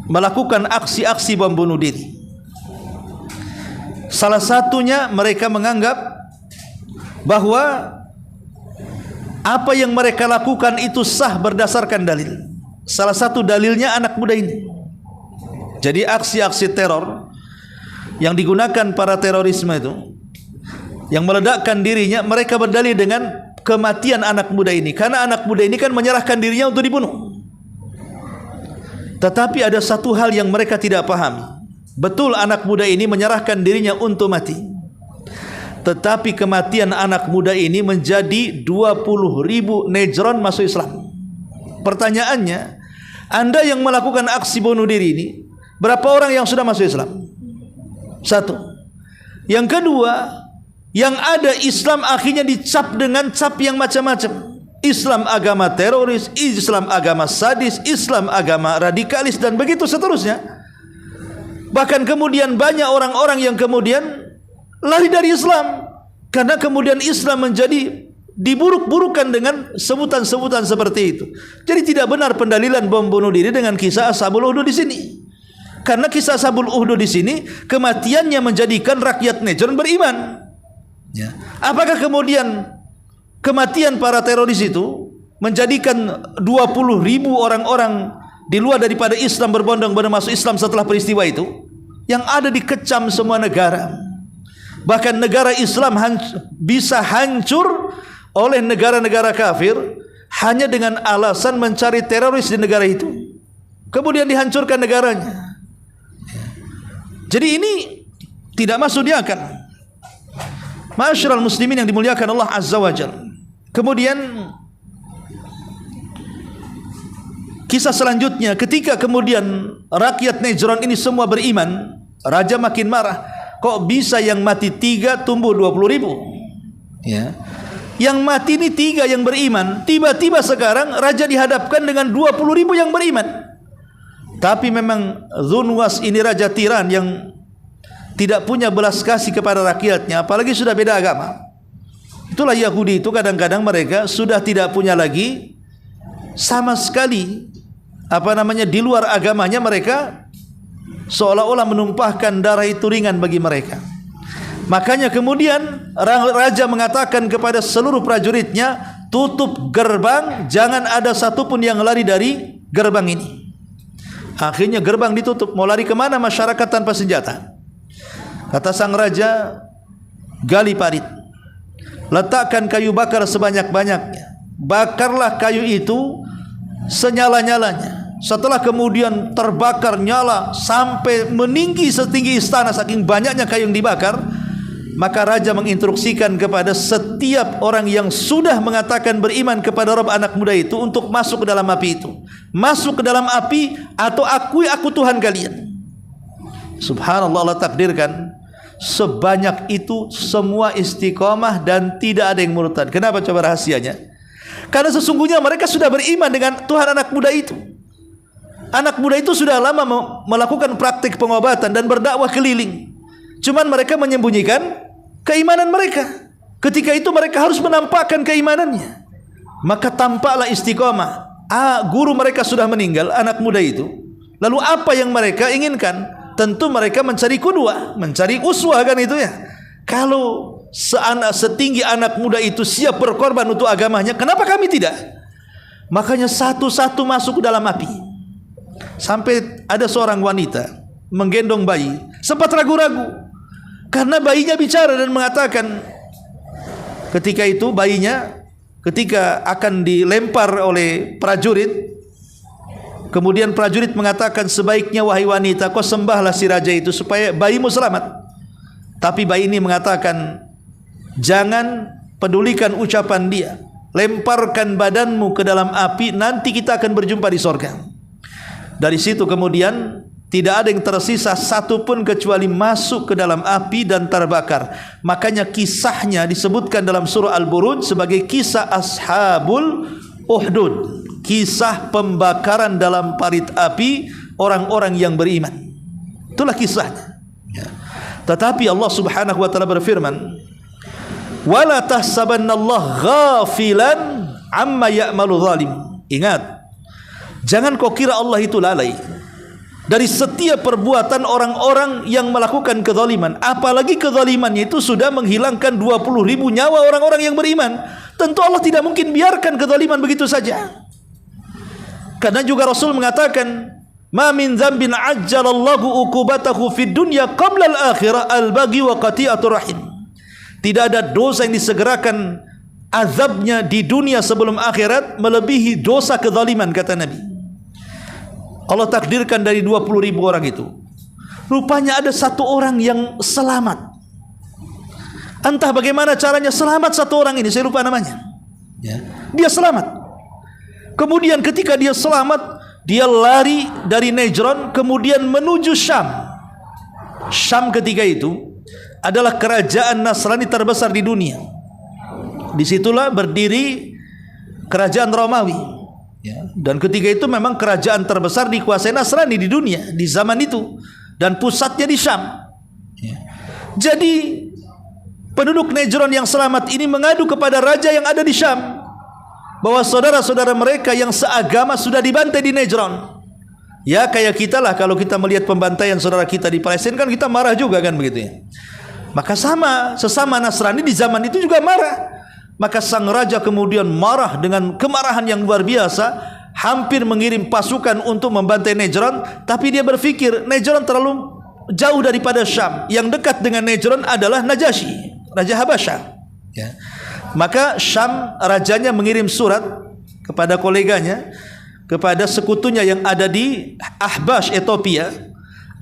melakukan aksi-aksi bom bunuh diri. Salah satunya mereka menganggap bahwa apa yang mereka lakukan itu sah berdasarkan dalil. Salah satu dalilnya anak muda ini. Jadi aksi-aksi teror yang digunakan para terorisme itu, yang meledakkan dirinya, mereka berdalil dengan kematian anak muda ini. Karena anak muda ini kan menyerahkan dirinya untuk dibunuh. Tetapi ada satu hal yang mereka tidak pahami. Betul anak muda ini menyerahkan dirinya untuk mati. Tetapi kematian anak muda ini menjadi 20.000 Nejron masuk Islam. Pertanyaannya, Anda yang melakukan aksi bunuh diri ini, berapa orang yang sudah masuk Islam? Satu. Yang kedua, yang ada Islam akhirnya dicap dengan cap yang macam-macam. Islam agama teroris, Islam agama sadis, Islam agama radikalis, dan begitu seterusnya. Bahkan kemudian banyak orang-orang yang kemudian lari dari Islam karena kemudian Islam menjadi diburuk-burukan dengan sebutan-sebutan seperti itu. Jadi tidak benar pendalilan bom bunuh diri dengan kisah Ashabul Ukhdud di sini. Karena kisah Ashabul Ukhdud di sini kematiannya menjadikan rakyat Najran beriman. Ya. Apakah kemudian kematian para teroris itu menjadikan 20.000 orang-orang di luar daripada Islam berbondong-bondong masuk Islam setelah peristiwa itu? Yang ada dikecam semua negara. Bahkan negara Islam bisa hancur oleh negara-negara kafir hanya dengan alasan mencari teroris di negara itu. Kemudian dihancurkan negaranya. Jadi ini tidak masuk di akal. Ma'asyiral muslimin yang dimuliakan Allah Azza wa Jalla. Kemudian kisah selanjutnya, ketika kemudian rakyat Najran ini semua beriman, raja makin marah. Kok bisa yang mati 3 tumbuh 20.000? Ya. Yang mati ini 3 yang beriman. Tiba-tiba sekarang raja dihadapkan dengan 20.000 yang beriman. Tapi memang Dzunwas ini raja tiran yang tidak punya belas kasih kepada rakyatnya, apalagi sudah beda agama. Itulah Yahudi itu, kadang-kadang mereka sudah tidak punya lagi sama sekali di luar agamanya, mereka seolah-olah menumpahkan darah itu ringan bagi mereka. Makanya kemudian raja mengatakan kepada seluruh prajuritnya, tutup gerbang, jangan ada satupun yang lari dari gerbang ini. Akhirnya gerbang ditutup. Mau lari kemana masyarakat tanpa senjata? Kata sang raja, gali parit, letakkan kayu bakar sebanyak-banyaknya, bakarlah kayu itu senyala-nyalanya. Setelah kemudian terbakar nyala sampai meninggi setinggi istana, saking banyaknya kayu yang dibakar, maka raja menginstruksikan kepada setiap orang yang sudah mengatakan beriman kepada Rabb anak muda itu untuk masuk ke dalam api itu. Masuk ke dalam api atau akui aku Tuhan kalian. Subhanallah, Allah takdirkan sebanyak itu semua istiqomah dan tidak ada yang murtad. Kenapa? Coba rahasianya. Karena sesungguhnya mereka sudah beriman dengan Tuhan anak muda itu. Anak muda itu sudah lama melakukan praktik pengobatan dan berdakwah keliling. Cuman mereka menyembunyikan keimanan mereka. Ketika itu mereka harus menampakkan keimanannya. Maka tampaklah istiqomah. Guru mereka sudah meninggal, anak muda itu. Lalu apa yang mereka inginkan? Tentu mereka mencari qudwah, mencari uswah, kan itu ya. Kalau setinggi anak muda itu siap berkorban untuk agamanya, kenapa kami tidak? Makanya satu-satu masuk ke dalam api. Sampai ada seorang wanita menggendong bayi, sempat ragu-ragu karena bayinya bicara dan mengatakan, ketika itu bayinya ketika akan dilempar oleh prajurit, kemudian prajurit mengatakan, sebaiknya wahai wanita kau sembahlah si raja itu supaya bayimu selamat. Tapi bayi ini mengatakan, jangan pedulikan ucapan dia, lemparkan badanmu ke dalam api, nanti kita akan berjumpa di sorga. Dari situ kemudian Tidak ada yang tersisa satu pun kecuali masuk ke dalam api dan terbakar. Makanya kisahnya disebutkan dalam surah Al-Buruj sebagai kisah Ashabul Uhdud, kisah pembakaran dalam parit api orang-orang yang beriman. Itulah kisahnya. Tetapi Allah Subhanahu wa taala berfirman, "Wala tahsabannallaha ghafilan amma ya'malu zalim." Ingat, jangan kau kira Allah itu lalai dari setiap perbuatan orang-orang yang melakukan kezaliman. Apalagi kezalimannya itu sudah menghilangkan 20.000 nyawa orang-orang yang beriman. Tentu Allah tidak mungkin biarkan kezaliman begitu saja. Karena juga Rasul mengatakan, "Ma min dzambin ajjalallahu uqubatahu fid dunya qabla al-akhirah al-baghi wa qati'atur rahim." Tidak ada dosa yang disegerakan azabnya di dunia sebelum akhirat melebihi dosa kezaliman, kata Nabi. Allah takdirkan dari 20.000 orang itu, rupanya ada satu orang yang selamat. Entah bagaimana caranya selamat satu orang ini, saya lupa namanya. Dia selamat. Kemudian ketika dia selamat, dia lari dari Najran kemudian menuju Syam. Syam ketika itu adalah kerajaan Nasrani terbesar di dunia. Disitulah berdiri kerajaan Romawi. Dan ketika itu memang kerajaan terbesar dikuasai Nasrani di dunia di zaman itu, dan pusatnya di Syam. Jadi penduduk Najran yang selamat ini mengadu kepada raja yang ada di Syam bahwa saudara-saudara mereka yang seagama sudah dibantai di Najran. Ya kayak kita lah, kalau kita melihat pembantaian saudara kita di Palestina kan kita marah juga kan begitu ya. Maka sesama Nasrani di zaman itu juga marah. Maka sang raja kemudian marah dengan kemarahan yang luar biasa, hampir mengirim pasukan untuk membantai Najran. Tapi dia berpikir Najran terlalu jauh daripada Syam. Yang dekat dengan Najran adalah Najasyi, Raja Habasyah. Maka Syam rajanya mengirim surat kepada koleganya, kepada sekutunya yang ada di Ahbash, Ethiopia,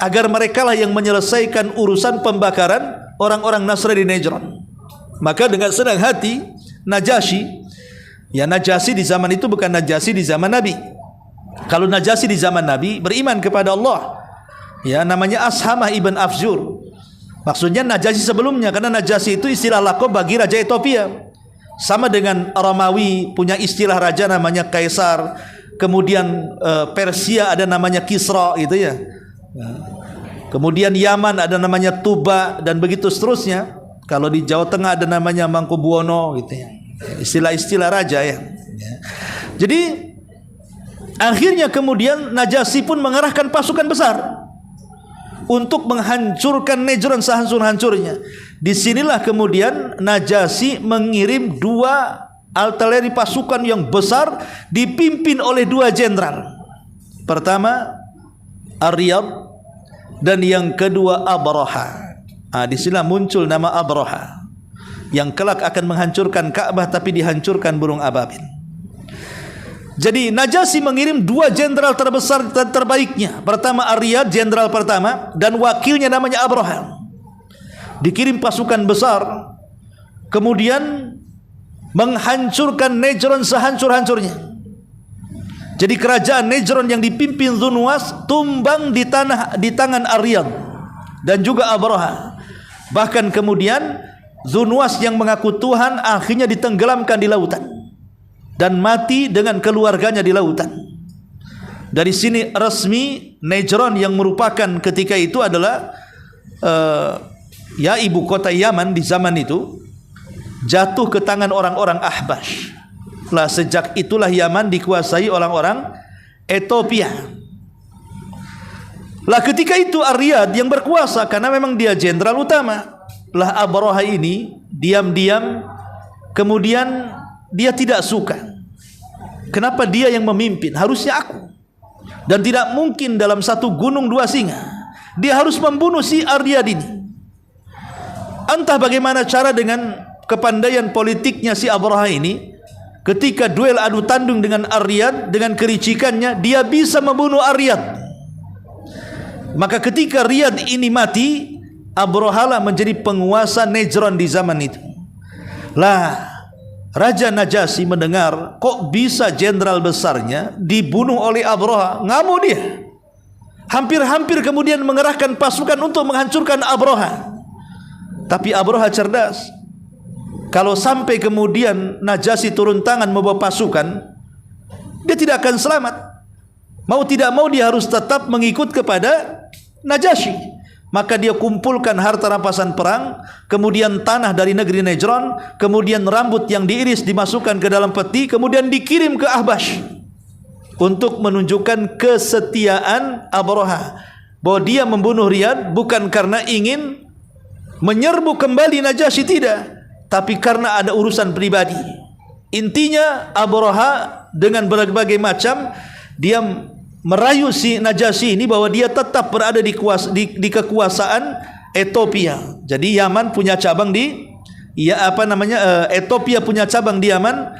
agar merekalah yang menyelesaikan urusan pembakaran orang-orang Nasrani di Najran. Maka dengan senang hati Najasyi, ya Najasyi di zaman itu bukan Najasyi di zaman Nabi. Kalau Najasyi di zaman Nabi beriman kepada Allah, ya namanya Ashamah ibn Afzur. Maksudnya Najasyi sebelumnya, karena Najasyi itu istilah lakob bagi raja Ethiopia. Sama dengan Romawi punya istilah raja namanya Kaisar. Kemudian Persia ada namanya Kisra gitu ya. Kemudian Yaman ada namanya Tuba dan begitu seterusnya. Kalau di Jawa Tengah ada namanya Mangkubuwono gitu ya. Istilah-istilah raja ya. Jadi akhirnya kemudian Najasyi pun mengerahkan pasukan besar untuk menghancurkan Najran sehancur-hancurnya. Disinilah kemudian Najasyi mengirim 2 artileri pasukan yang besar dipimpin oleh 2 jenderal. Pertama Ar-Riyad dan yang kedua Abraha. Disinilah muncul nama Abraha yang kelak akan menghancurkan Ka'bah tapi dihancurkan burung ababil. Jadi Najasyi mengirim 2 jenderal terbesar dan terbaiknya. Pertama Ar-Riyad, jenderal pertama, dan wakilnya namanya Abraha. Dikirim pasukan besar, kemudian menghancurkan Najran sehancur-hancurnya. Jadi kerajaan Najran yang dipimpin Zunwas tumbang di tangan Ar-Riyad dan juga Abraha. Bahkan kemudian Zunwas yang mengaku Tuhan akhirnya ditenggelamkan di lautan dan mati dengan keluarganya di lautan. Dari sini resmi Najran yang merupakan ketika itu adalah ya ibu kota Yaman di zaman itu jatuh ke tangan orang-orang Ahbash. Lah sejak itulah Yaman dikuasai orang-orang Ethiopia. Lah ketika itu Ar-Riyad yang berkuasa karena memang dia jenderal utama. Lah Abraha ini diam-diam kemudian dia tidak suka. Kenapa dia yang memimpin? Harusnya aku. Dan tidak mungkin dalam satu gunung 2 singa. Dia harus membunuh si Ar-Riyad ini. Entah bagaimana cara dengan kepandaian politiknya si Abraha ini, ketika duel adu tanding dengan Ar-Riyad, dengan kericikannya dia bisa membunuh Ar-Riyad. Maka ketika Riyad ini mati, Abraha menjadi penguasa Najran di zaman itu. Lah Raja Najasyi mendengar kok bisa jenderal besarnya dibunuh oleh Abraha, ngamuk dia. hampir-hampir kemudian mengerahkan pasukan untuk menghancurkan Abraha. Tapi Abraha cerdas. Kalau sampai kemudian Najasyi turun tangan membawa pasukan, dia tidak akan selamat. Mau tidak mau dia harus tetap mengikut kepada Najasyi. Maka dia kumpulkan harta rampasan perang, kemudian tanah dari negeri Najran, kemudian rambut yang diiris dimasukkan ke dalam peti, kemudian dikirim ke Ahbash untuk menunjukkan kesetiaan Abraha, bahwa dia membunuh Riyadh bukan karena ingin menyerbu kembali Najasyi, tidak, tapi karena ada urusan pribadi. Intinya Abraha dengan berbagai macam dia merayu si Najasyi ini bahwa dia tetap berada di kekuasaan Ethiopia. Jadi Yaman punya cabang di Ethiopia punya cabang di Yaman,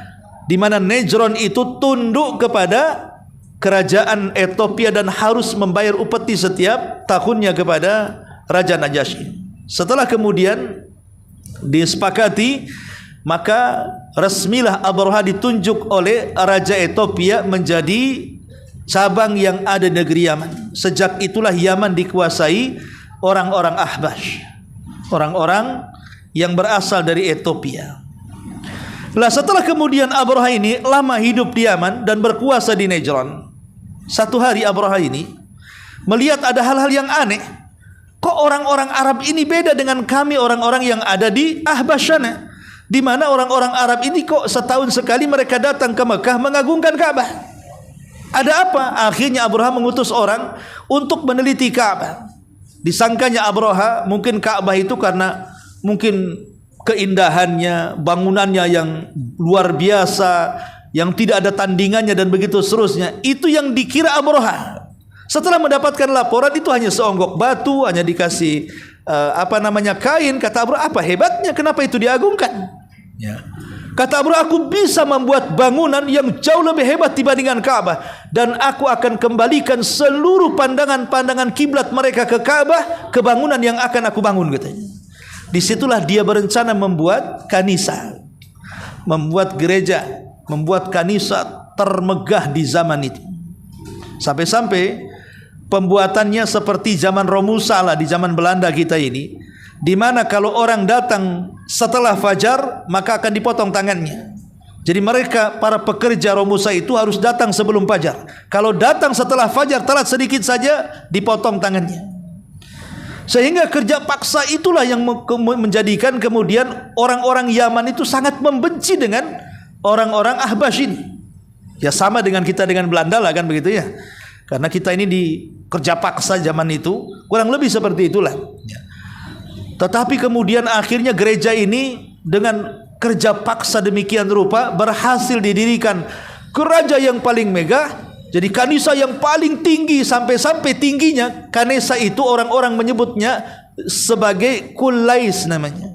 di mana Najran itu tunduk kepada kerajaan Ethiopia dan harus membayar upeti setiap tahunnya kepada Raja Najasyi. Setelah kemudian disepakati, maka resmilah Abraha ditunjuk oleh Raja Ethiopia menjadi cabang yang ada di negeri Yaman. Sejak itulah Yaman dikuasai orang-orang Ahbash, orang-orang yang berasal dari Ethiopia. Lah setelah kemudian Abraha ini lama hidup di Yaman dan berkuasa di Najran, satu hari Abraha ini melihat ada hal-hal yang aneh. Kok orang-orang Arab ini beda dengan kami orang-orang yang ada di Ahbash sana, di mana orang-orang Arab ini kok setahun sekali mereka datang ke Mekah mengagungkan Ka'bah. Ada apa? Akhirnya Abraha mengutus orang untuk meneliti Ka'bah. Disangkanya Abraha mungkin Ka'bah itu karena mungkin keindahannya, bangunannya yang luar biasa, yang tidak ada tandingannya dan begitu seterusnya. Itu yang dikira Abraha. Setelah mendapatkan laporan itu hanya seonggok batu, hanya dikasih kain. Kata Abraha, apa hebatnya? Kenapa itu diagungkan? Ya. Kata Abraha, aku bisa membuat bangunan yang jauh lebih hebat dibandingkan Ka'bah, dan aku akan kembalikan seluruh pandangan-pandangan kiblat mereka ke Ka'bah, ke bangunan yang akan aku bangun, katanya. Disitulah dia berencana membuat kanisa, membuat gereja, membuat kanisa termegah di zaman itu. Sampai-sampai pembuatannya seperti zaman Romusa lah, di zaman Belanda kita ini, di mana kalau orang datang setelah fajar maka akan dipotong tangannya. Jadi mereka para pekerja Romusa itu harus datang sebelum fajar. Kalau datang setelah fajar telat sedikit saja dipotong tangannya. Sehingga kerja paksa itulah yang menjadikan kemudian orang-orang Yaman itu sangat membenci dengan orang-orang Ahbash ini. Ya sama dengan kita dengan Belanda lah kan begitu ya. Karena kita ini di kerja paksa zaman itu, kurang lebih seperti itulah. Tetapi kemudian akhirnya gereja ini dengan kerja paksa demikian rupa berhasil didirikan gereja yang paling megah, jadi kanisa yang paling tinggi, sampai-sampai tingginya kanisa itu orang-orang menyebutnya sebagai kulais namanya.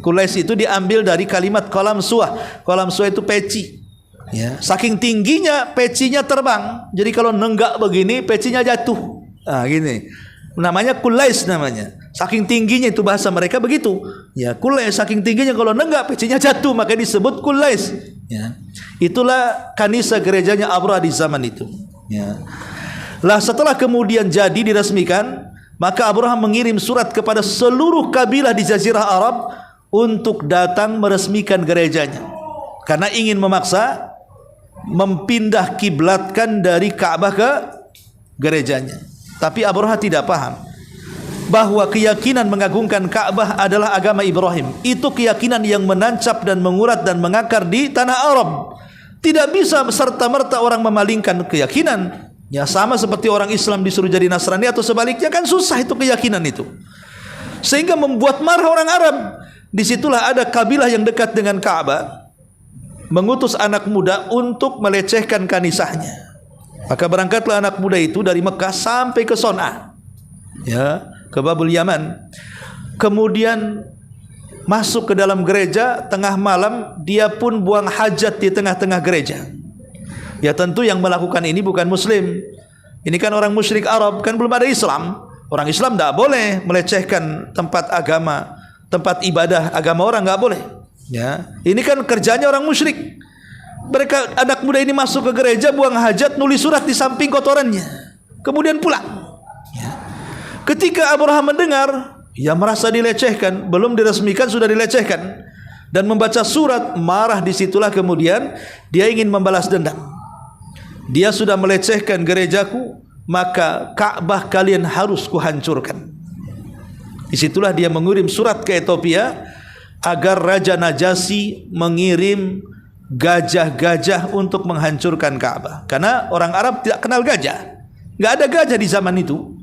Kulais itu diambil dari kalimat kolam suah. Kolam suah itu peci. Ya, saking tingginya pecinya terbang. Jadi kalau nenggak begini pecinya jatuh. Ah gini. Namanya kulais namanya. Saking tingginya itu bahasa mereka begitu. Ya, kulais saking tingginya kalau nenggak pecinya jatuh, maka disebut kulais. Ya. Itulah kanisa gerejanya Abraha di zaman itu. Ya. Lah setelah kemudian jadi diresmikan, maka Abraha mengirim surat kepada seluruh kabilah di Jazirah Arab untuk datang meresmikan gerejanya. Karena ingin memaksa mempindah kiblatkan dari Ka'bah ke gerejanya. Tapi Abraha tidak paham bahwa keyakinan mengagungkan Ka'bah adalah agama Ibrahim. Itu keyakinan yang menancap dan mengurat dan mengakar di tanah Arab. Tidak bisa serta-merta orang memalingkan keyakinan. Ya sama seperti orang Islam disuruh jadi Nasrani atau sebaliknya, kan susah itu keyakinan itu. Sehingga membuat marah orang Arab. Disitulah ada kabilah yang dekat dengan Ka'bah mengutus anak muda untuk melecehkan kanisahnya. Maka berangkatlah anak muda itu dari Mekah sampai ke Son'a, ya, ke Babul Yaman. Kemudian masuk ke dalam gereja, tengah malam dia pun buang hajat di tengah-tengah gereja. Ya tentu yang melakukan ini bukan muslim. Ini kan orang musyrik Arab, kan belum ada Islam. Orang Islam tidak boleh melecehkan tempat agama, tempat ibadah agama orang, nggak boleh. Ya, ini kan kerjanya orang musyrik. Mereka anak muda ini masuk ke gereja, buang hajat, nulis surat di samping kotorannya, kemudian pulang. Ketika Abraha mendengar, ia merasa dilecehkan, belum diresmikan sudah dilecehkan, dan membaca surat, marah. Disitulah kemudian dia ingin membalas dendam. Dia sudah melecehkan gerejaku, maka Ka'bah kalian harus kuhancurkan. Disitulah dia mengirim surat ke Ethiopia agar Raja Najasyi mengirim gajah-gajah untuk menghancurkan Ka'bah. Karena orang Arab tidak kenal gajah, nggak ada gajah di zaman itu.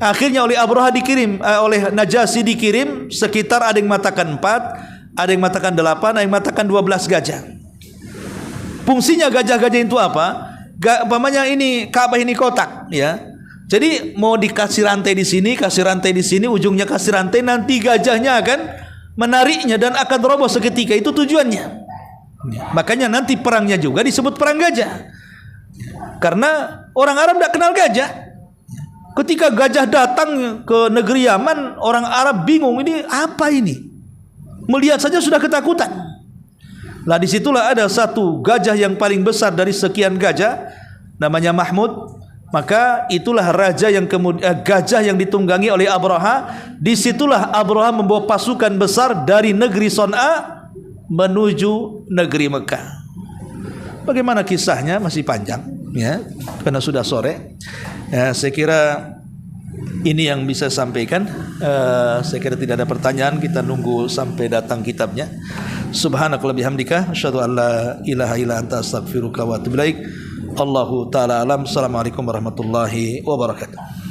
Akhirnya oleh Abraha dikirim, oleh Najasyi dikirim sekitar, ada yang mengatakan 4, ada yang mengatakan 8, ada yang mengatakan 12 gajah. Fungsinya gajah-gajah itu apa? Umpamanya ini Ka'bah ini kotak, ya. Jadi mau dikasih rantai di sini, kasih rantai di sini, ujungnya kasih rantai, nanti gajahnya akan menariknya dan akan roboh seketika. Itu tujuannya. Makanya nanti perangnya juga disebut perang gajah. Karena orang Arab tidak kenal gajah. Ketika gajah datang ke negeri Yaman, orang Arab bingung, ini apa ini? Melihat saja sudah ketakutan. Lah disitulah ada satu gajah yang paling besar dari sekian gajah, namanya Mahmud. Maka itulah raja yang kemudian gajah yang ditunggangi oleh Abraha. Disitulah Abraha membawa pasukan besar dari negeri Son'a menuju negeri Mekah. Bagaimana kisahnya masih panjang, ya, karena sudah sore. Ya, saya kira ini yang bisa sampaikan. Saya kira tidak ada pertanyaan, kita nunggu sampai datang kitabnya. Subhanakallahumma bihamdika asyhadu an la ilaha illa anta astaghfiruka wa atubu ilaik. Allahu taala alam. Assalamualaikum warahmatullahi wabarakatuh.